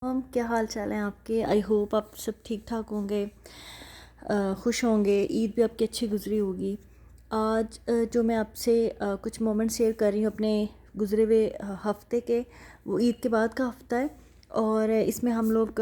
क्या हाल चाल है आपके। आई होप आप सब ठीक ठाक होंगे, खुश होंगे। ईद भी आपकी अच्छी गुजरी होगी। आज जो मैं आपसे कुछ मोमेंट शेयर कर रही हूँ अपने गुजरे हुए हफ्ते के, वो ईद के बाद का हफ्ता है। और इसमें हम लोग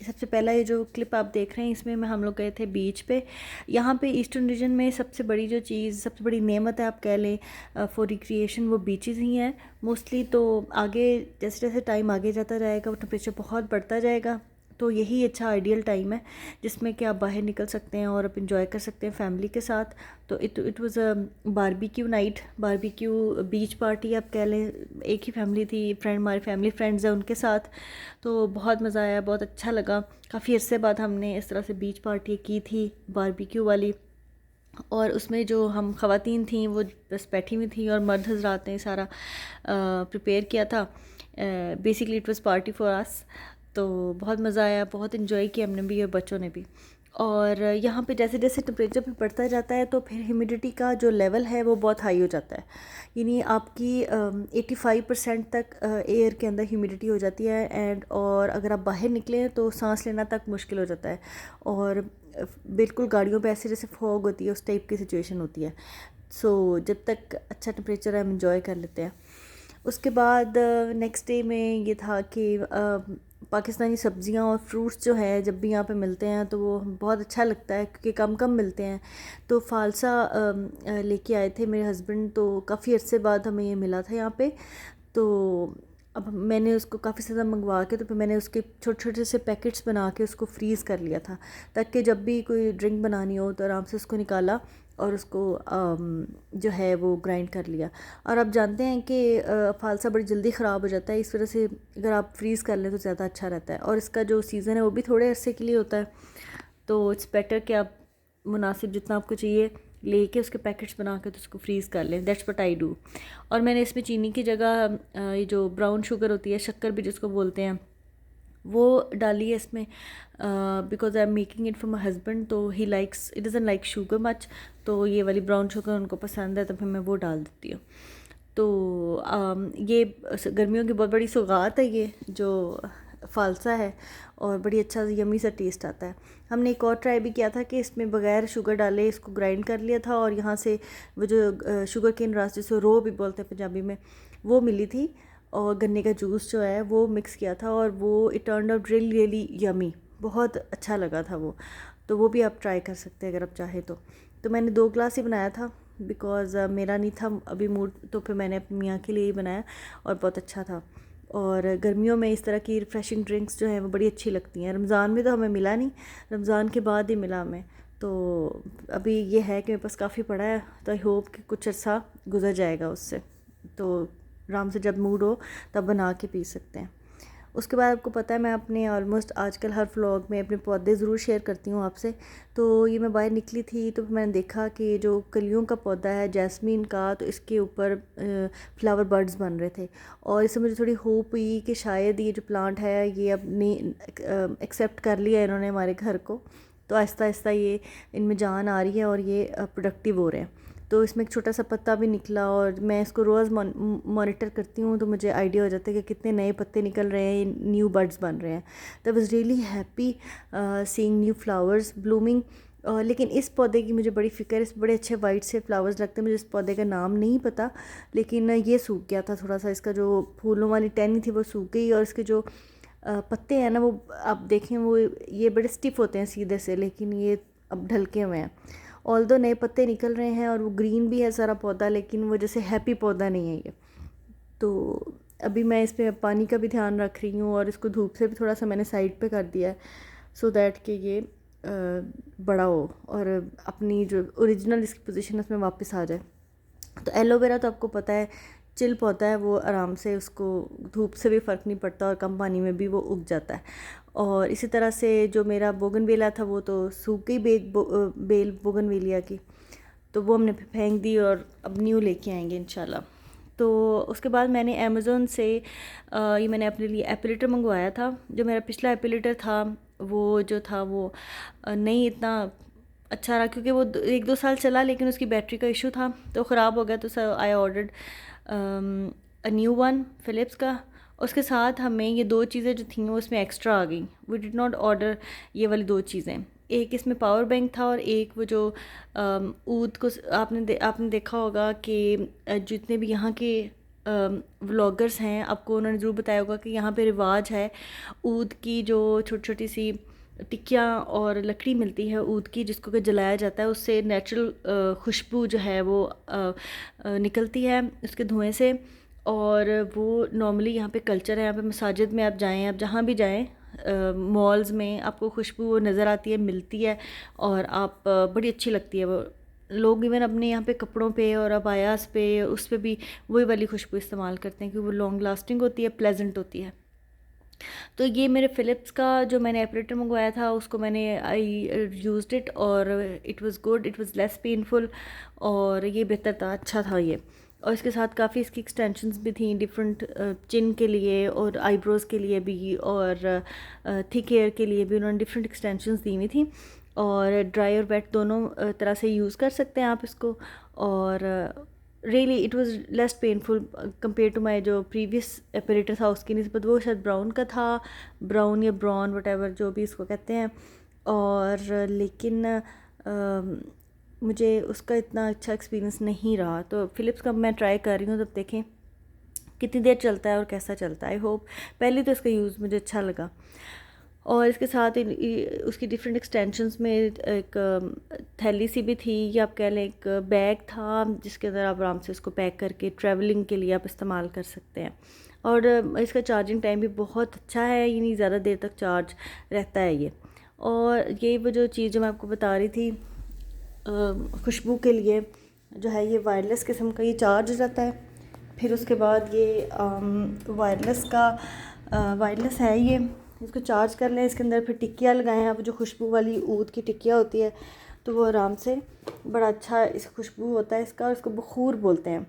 सबसे पहला ये जो क्लिप आप देख रहे हैं, इसमें हम लोग गए थे बीच पे। यहाँ पे ईस्टर्न रीजन में सबसे बड़ी जो चीज़, सबसे बड़ी नेमत है आप कह लें फॉर रिक्रिएशन, वो बीचेस ही हैं मोस्टली। तो आगे जैसे जैसे टाइम आगे जाता जाएगा, वो टेम्परेचर बहुत बढ़ता जाएगा। तो यही अच्छा आइडियल टाइम है जिसमें कि आप बाहर निकल सकते हैं और आप इंजॉय कर सकते हैं फैमिली के साथ। तो it was a barbecue night, barbecue beach party आप कह लें। एक ही फैमिली थी, फ्रेंड, हमारे फैमिली फ्रेंड्स हैं उनके साथ। तो बहुत मज़ा आया, बहुत अच्छा लगा। काफ़ी अरसे बाद हमने इस तरह से बीच पार्टी की थी, बारबेक्यू वाली। और उसमें जो हम ख़वातीन थी वो बस बैठी हुई थी और मर्द हजरात ने सारा प्रिपेयर किया था। Basically it was party for us. तो बहुत मज़ा आया, बहुत इन्जॉय किया हमने भी और बच्चों ने भी। और यहाँ पे जैसे जैसे टेम्परेचर भी बढ़ता जाता है तो फिर ह्यूमिडिटी का जो लेवल है वो बहुत हाई हो जाता है। यानी आपकी 85% तक एयर के अंदर ह्यूमिडिटी हो जाती है। और अगर आप बाहर निकलें तो सांस लेना तक मुश्किल हो जाता है। और बिल्कुल गाड़ियों पे ऐसे जैसे फॉग होती है, उस टाइप की सिचुएशन होती है। सो जब तक अच्छा टेम्परेचर है हम इंजॉय कर लेते हैं। उसके बाद नेक्स्ट डे में ये था कि पाकिस्तानी सब्ज़ियाँ और फ्रूट्स जो है जब भी यहाँ पे मिलते हैं तो वो बहुत अच्छा लगता है, क्योंकि कम कम मिलते हैं। तो फ़ालसा लेके आए थे मेरे हस्बैंड, तो काफ़ी अरसे बाद हमें ये मिला था यहाँ पे। तो अब मैंने उसको काफ़ी ज़्यादा मंगवा के, तो फिर मैंने उसके छोटे छोटे से पैकेट्स बना के उसको फ्रीज़ कर लिया था, ताकि जब भी कोई ड्रिंक बनानी हो तो आराम से उसको निकाला और उसको जो है वो ग्राइंड कर लिया। और आप जानते हैं कि फ़ालसा बड़ी जल्दी ख़राब हो जाता है, इस वजह से अगर आप फ्रीज़ कर लें तो ज़्यादा अच्छा रहता है। और इसका जो सीज़न है वो भी थोड़े अरसे के लिए होता है। तो इट्स बेटर कि आप मुनासिब जितना आपको चाहिए लेके उसके पैकेट्स बना के तो उसको फ्रीज़ कर लें। That's what I do. और मैंने इसमें चीनी की जगह ये जो ब्राउन शुगर होती है, शक्कर भी जिसको बोलते हैं, वो डाली है इसमें, because I am making it for my husband. तो he likes, it doesn't like sugar much. तो ये वाली ब्राउन शुगर उनको पसंद है, तो फिर मैं वो डाल देती हूँ। तो ये गर्मियों की बहुत बड़ी सौगात है ये जो फ़ालसा है, और बड़ी अच्छा यमी सा टेस्ट आता है। हमने एक और ट्राई भी किया था कि इसमें बग़ैर शुगर डाले इसको ग्राइंड कर लिया था, और यहाँ से वो जो शुगर केन रस, जिसे रो भी बोलते हैं पंजाबी में, वो मिली थी। और गन्ने का जूस जो है वो मिक्स किया था, और वो it turned out really really yummy. बहुत अच्छा लगा था वो। तो वो भी आप ट्राई कर सकते हैं अगर आप चाहें तो मैंने 2 ग्लास ही बनाया था, बिकॉज़ मेरा नहीं था अभी मूड, तो फिर मैंने अपनी मियाँ के लिए ही बनाया, और बहुत अच्छा था। और गर्मियों में इस तरह की रिफ़्रेशिंग ड्रिंक्स जो हैं वो बड़ी अच्छी लगती हैं। रमज़ान में तो हमें मिला नहीं, रमज़ान के बाद ही मिला हमें। तो अभी ये है कि मेरे पास काफ़ी पड़ा है, तो आई होप कि कुछ अर्सा गुजर जाएगा उससे। तो आराम से जब मूड हो तब बना के पी सकते हैं। उसके बाद आपको पता है मैं अपने ऑलमोस्ट आजकल हर व्लॉग में अपने पौधे ज़रूर शेयर करती हूँ आपसे। तो ये मैं बाहर निकली थी तो मैंने देखा कि जो कलियों का पौधा है जैस्मीन का, तो इसके ऊपर फ्लावर बर्ड्स बन रहे थे। और इससे मुझे थोड़ी होप हुई कि शायद ये जो प्लांट है ये अब ने एक्सेप्ट कर लिया इन्होंने हमारे घर को। तो आहिस्ता आहिस्ता ये इनमें जान आ रही है और ये प्रोडक्टिव हो रहे हैं। तो इसमें एक छोटा सा पत्ता भी निकला, और मैं इसको रोज़ मॉनिटर करती हूँ, तो मुझे आइडिया हो जाता है कि कितने नए पत्ते निकल रहे हैं, न्यू बर्ड्स बन रहे हैं। तो I was really happy seeing new flowers blooming. लेकिन इस पौधे की मुझे बड़ी फ़िक्र है, इस बड़े अच्छे वाइट से फ्लावर्स लगते हैं। मुझे इस पौधे का नाम नहीं पता, लेकिन ये सूख गया था थोड़ा सा, इसका जो फूलों वाली टहनी थी वो सूख गई। और इसके जो पत्ते हैं ना, वो आप देखें वो ये बड़े स्टिफ होते हैं सीधे से, लेकिन ये अब ढलके हुए हैं। ऑल्दो नए पत्ते निकल रहे हैं और वो ग्रीन भी है सारा पौधा, लेकिन वो जैसे हैप्पी पौधा नहीं है ये। तो अभी मैं इस पर पानी का भी ध्यान रख रही हूँ, और इसको धूप से भी थोड़ा सा मैंने साइड पे कर दिया है, सो दैट कि ये बड़ा हो और अपनी जो ओरिजिनल इसकी पोजीशन उसमें वापस आ जाए। तो एलोवेरा तो आपको पता है चिल पौधा है, वो आराम से, उसको धूप से भी फ़र्क नहीं पड़ता और कम पानी में भी वो उग जाता है। और इसी तरह से जो मेरा बोगनवेलिया था वो तो सूख गई, बेल बोगनवेलिया की, तो वो हमने फेंक दी और अब न्यू लेके आएंगे इंशाल्लाह। तो उसके बाद मैंने अमेज़ोन से ये मैंने अपने लिए एपिलेटर मंगवाया था। जो मेरा पिछला एपिलेटर था वो जो था वो नहीं इतना अच्छा रहा, क्योंकि वो 1-2 साल चला, लेकिन उसकी बैटरी का इशू था तो ख़राब हो गया। तो sir I ordered a new one Philips का, उसके साथ हमें ये 2 चीज़ें जो थी वो इसमें एक्स्ट्रा आ गई। वी डिड नॉट ऑर्डर ये वाली 2 चीज़ें। एक इसमें पावर बैंक था और एक वो जो ऊद को आपने देखा होगा कि जितने भी यहाँ के व्लॉगर्स हैं आपको उन्होंने ज़रूर बताया होगा कि यहाँ पे रिवाज है ऊद की जो छोटी छोटी सी टिक्कियाँ और लकड़ी मिलती है ऊद की जिसको कि जलाया जाता है, उससे नेचुरल खुशबू जो है वो निकलती है उसके धुएं से। और वो नॉर्मली यहाँ पे कल्चर है। यहाँ पे मसाजिद में आप जाएँ, आप जहाँ भी जाएँ, मॉल्स में आपको खुशबू नज़र आती है, मिलती है और आप बड़ी अच्छी लगती है वो। लोग इवन अपने यहाँ पे कपड़ों पे और अबायास पे उस पे भी वही वाली खुशबू इस्तेमाल करते हैं क्योंकि वो लॉन्ग लास्टिंग होती है, प्लेजेंट होती है। तो ये मेरे फ़िलिप्स का जो मैंने एपरेटर मंगवाया था उसको मैंने आई यूज़ड इट और it was good, it was less painful और ये बेहतर था, अच्छा था ये। और इसके साथ काफ़ी इसकी एक्सटेंशंस भी थी डिफरेंट, चिन के लिए और आईब्रोज़ के लिए भी और थिक हेयर के लिए भी उन्होंने डिफरेंट एक्सटेंशंस दी हुई थी। और ड्राई और वेट दोनों तरह से यूज़ कर सकते हैं आप इसको। और really it was less painful compare to my जो प्रीवियस एपरेटर था उसकी निस्बत। वो शायद ब्राउन का था, ब्राउन या ब्राउन वटेवर जो भी इसको कहते हैं। और लेकिन मुझे उसका इतना अच्छा एक्सपीरियंस नहीं रहा। तो फ़िलिप्स का मैं ट्राई कर रही हूँ, तब देखें कितनी देर चलता है और कैसा चलता है। आई होप पहले तो इसका यूज़ मुझे अच्छा लगा। और इसके साथ उसकी डिफरेंट एक्सटेंशंस में एक थैली सी भी थी या आप कह लें एक बैग था जिसके अंदर आप आराम से इसको पैक करके ट्रैवलिंग के लिए आप इस्तेमाल कर सकते हैं। और इसका चार्जिंग टाइम भी बहुत अच्छा है, यानी ज़्यादा देर तक चार्ज रहता है ये। और ये वो जो चीज़ जो मैं आपको बता रही थी खुशबू के लिए जो है, ये वायरलेस किस्म का ये चार्ज हो जाता है। फिर उसके बाद ये वायरलेस है ये, इसको चार्ज कर लें, इसके अंदर फिर टिक्कियाँ लगाएं आप, जो खुशबू वाली ऊद की टिक्कियाँ होती है तो वो आराम से बड़ा अच्छा इस खुशबू होता है इसका, और इसको बखूर बोलते हैं।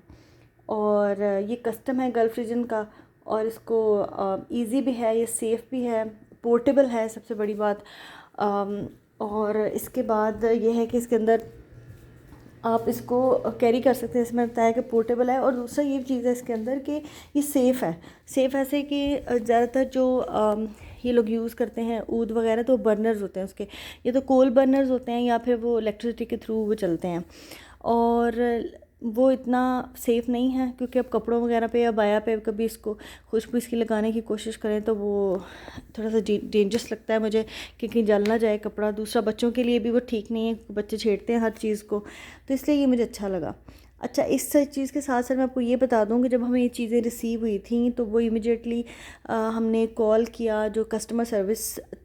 और ये कस्टम है गल्फ़ रीजन का और इसको इजी भी है, ये सेफ़ भी है, पोर्टेबल है सबसे बड़ी बात। और इसके बाद ये है कि इसके अंदर आप इसको कैरी कर सकते हैं, इसमें बताया कि पोर्टेबल है। और दूसरा ये चीज़ है इसके अंदर कि ये सेफ़ है। सेफ़ ऐसे कि ज़्यादातर जो ये लोग यूज़ करते हैं ऊद वगैरह तो बर्नर्स होते हैं उसके, ये तो कोल बर्नर्स होते हैं या फिर वो इलेक्ट्रिसिटी के थ्रू वो चलते हैं। और वो इतना सेफ़ नहीं है क्योंकि अब कपड़ों वगैरह पे या बाया पे कभी इसको खुशबू इसकी लगाने की कोशिश करें तो वो थोड़ा सा डेंजरस लगता है मुझे कि कहीं जल ना जाए कपड़ा। दूसरा बच्चों के लिए भी वो ठीक नहीं है, बच्चे छेड़ते हैं हर चीज़ को, तो इसलिए ये मुझे अच्छा लगा। अच्छा, इस चीज़ के साथ साथ मैं आपको ये बता दूँ कि जब हमें ये चीज़ें रिसीव हुई थी तो वो इमिडिएटली हमने कॉल किया जो कस्टमर सर्विस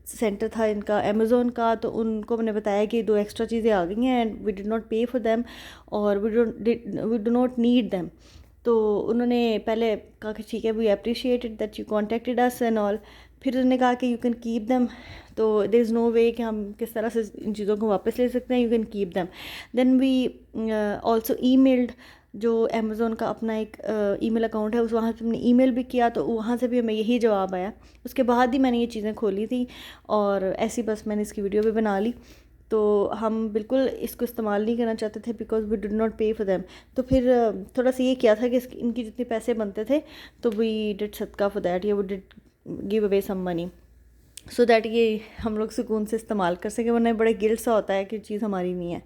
सेंटर था इनका अमेज़ोन का, तो उनको मैंने बताया कि 2 एक्स्ट्रा चीज़ें आ गई हैं and we did not pay for them और we do not need them. तो उन्होंने पहले कहा कि ठीक है, we appreciated that you contacted us and all. फिर उन्होंने कहा कि यू कैन कीप देम, तो देयर इज़ नो वे कि हम किस तरह से इन चीज़ों को वापस ले सकते हैं, you can keep them. Then we also emailed जो अमेज़ोन का अपना एक ईमेल अकाउंट है उस वहाँ से हमने ईमेल भी किया, तो वहाँ से भी हमें यही जवाब आया। उसके बाद ही मैंने ये चीज़ें खोली थी और ऐसी बस मैंने इसकी वीडियो भी बना ली। तो हम बिल्कुल इसको इस्तेमाल नहीं करना चाहते थे because we did not pay for them. तो फिर थोड़ा सा ये किया था कि इनकी जितने पैसे बनते थे तो वी डिड सदका फॉर दैट, या we did give away some money so that ये हम लोग सुकून से इस्तेमाल कर सकें, वरना बड़े गिल्ट सा होता है कि चीज़ हमारी नहीं है।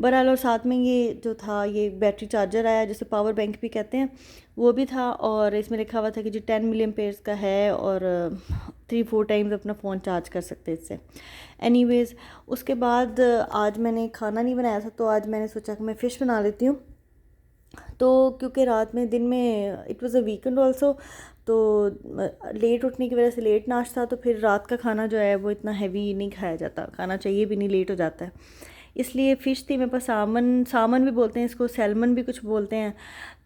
बहरहाल, और साथ में ये जो था ये बैटरी चार्जर आया जिसे पावर बैंक भी कहते हैं, वो भी था। और इसमें लिखा हुआ था कि जो 10 मिलियन पेयर्स का है और 3-4 टाइम्स अपना फ़ोन चार्ज कर सकते हैं इससे। एनीवेज़, उसके बाद आज मैंने खाना नहीं बनाया था तो आज मैंने सोचा कि मैं फ़िश बना लेती हूँ। तो क्योंकि रात में दिन में it was a weekend also, तो लेट उठने की वजह से लेट नाश्ता, तो फिर रात का खाना जो है वो इतना हैवी नहीं खाया जाता, खाना चाहिए भी नहीं, लेट हो जाता है। इसलिए फ़िश थी मेरे पास, सामन भी बोलते हैं इसको, सैल्मन भी कुछ बोलते हैं।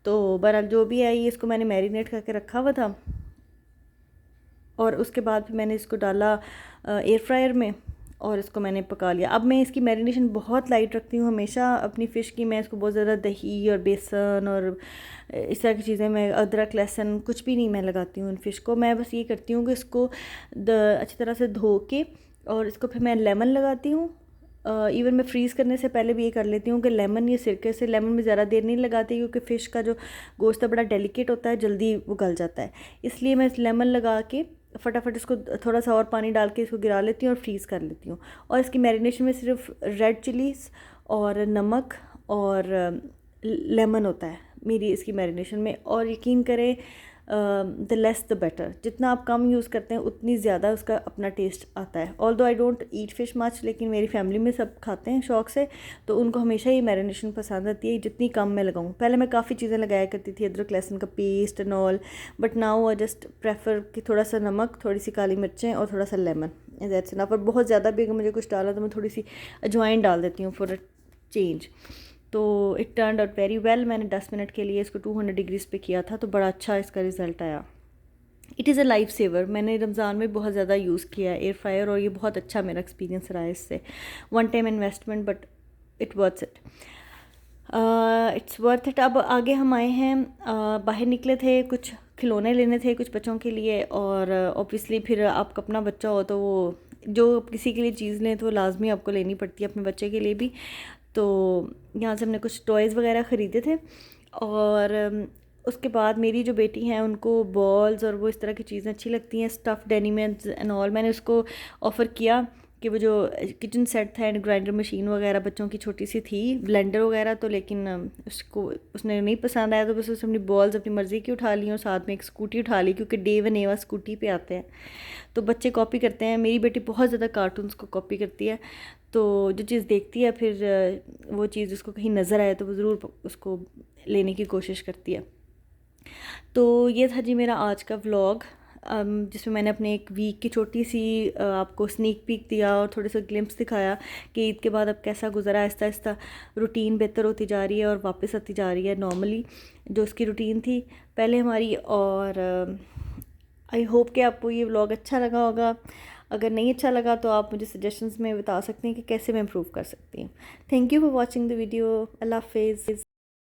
तो बहरहाल जो भी आई इसको मैंने मैरिनेट करके रखा हुआ था और उसके बाद फिर मैंने इसको डाला एयर फ्रायर में और इसको मैंने पका लिया। अब मैं इसकी मैरिनेशन बहुत लाइट रखती हूँ हमेशा अपनी फ़िश की। मैं इसको बहुत ज़्यादा दही और बेसन और इस तरह की चीज़ें, मैं अदरक लहसुन कुछ भी नहीं मैं लगाती हूँ इन फ़िश को। मैं बस ये करती हूँ कि इसको अच्छी तरह से धो के और इसको फिर मैं लेमन लगाती हूँ इवन मैं फ्रीज़ करने से पहले भी ये कर लेती हूँ कि लेमन या सिरके से, लेमन में ज़्यादा देर नहीं लगाती क्योंकि फ़िश का जो गोश्त है बड़ा डेलिकेट होता है, जल्दी वो गल जाता है। इसलिए मैं लेमन लगा के फटाफट इसको थोड़ा सा और पानी डाल के इसको गिरा लेती हूँ और फ्रीज़ कर लेती हूँ। और इसकी मैरिनेशन में सिर्फ रेड चिलीज़ और नमक और लेमन होता है मेरी इसकी मैरिनेशन में। और यकीन करें द लेस द बेटर, जितना आप कम यूज़ करते हैं उतनी ज़्यादा उसका अपना टेस्ट आता है। Although I don't eat fish much, लेकिन मेरी फैमिली में सब खाते हैं शौक़ से, तो उनको हमेशा ये मैरिनेशन पसंद आती है जितनी कम मैं लगाऊँ। पहले मैं काफ़ी चीज़ें लगाया करती थी, अदरक लहसुन का paste and all, but now I just prefer कि थोड़ा सा नमक, थोड़ी सी काली मिर्चें और थोड़ा सा लेमन, दैट्स इनफ। पर बहुत ज़्यादा भी अगर मुझे कुछ डाला तो मैं थोड़ी सी अजवाइन डाल देती हूँ फॉर अ चेंज। तो it turned out very well. मैंने 10 मिनट के लिए इसको 200 डिग्रीज़ पे किया था, तो बड़ा अच्छा इसका रिज़ल्ट आया। It is a life saver. मैंने रमज़ान में बहुत ज़्यादा यूज़ किया है एयर फ्रायर, और ये बहुत अच्छा मेरा एक्सपीरियंस रहा है इससे। One time investment but it worth it, it's worth it. अब आगे हम आए हैं, बाहर निकले थे, कुछ खिलौने लेने थे कुछ बच्चों के लिए, और ऑब्वियसली फिर आपका अपना बच्चा हो तो वो जो किसी के लिए चीज़ लें तो वो लाजमी आपको लेनी पड़ती है अपने बच्चे के लिए भी। तो यहाँ से हमने कुछ टॉयज़ वगैरह ख़रीदे थे, और उसके बाद मेरी जो बेटी हैं उनको बॉल्स और वो इस तरह की चीज़ें अच्छी लगती हैं, स्टफ़्ड एनिमल्स एंड ऑल। मैंने उसको ऑफ़र किया कि वो जो किचन सेट था एंड ग्राइंडर मशीन वगैरह बच्चों की छोटी सी थी, ब्लेंडर वगैरह, तो लेकिन उसको उसने नहीं पसंद आया, तो बस उसने अपनी बॉल्स अपनी मर्ज़ी की उठा ली और साथ में एक स्कूटी उठा ली, क्योंकि डेव एंड एवा स्कूटी पे आते हैं। तो बच्चे कॉपी करते हैं, मेरी बेटी बहुत ज़्यादा कार्टून्स को कॉपी करती है, तो जो चीज़ देखती है फिर वो चीज़ उसको कहीं नज़र आए तो वो ज़रूर उसको लेने की कोशिश करती है। तो ये था जी मेरा आज का व्लॉग, जिसमें मैंने अपने एक वीक की छोटी सी आपको स्नीक पीक दिया और थोड़े से ग्लिम्प्स दिखाया कि ईद के बाद अब कैसा गुजरा। आहिस्ता आहिस्ता रूटीन बेहतर होती जा रही है और वापस आती जा रही है नॉर्मली जो उसकी रूटीन थी पहले हमारी। और आई होप कि आपको ये व्लॉग अच्छा लगा होगा। अगर नहीं अच्छा लगा तो आप मुझे सजेशंस में बता सकते हैं कि कैसे मैं इम्प्रूव कर सकती हूँ। Thank you for watching the video. अल्लाह हाफिज़।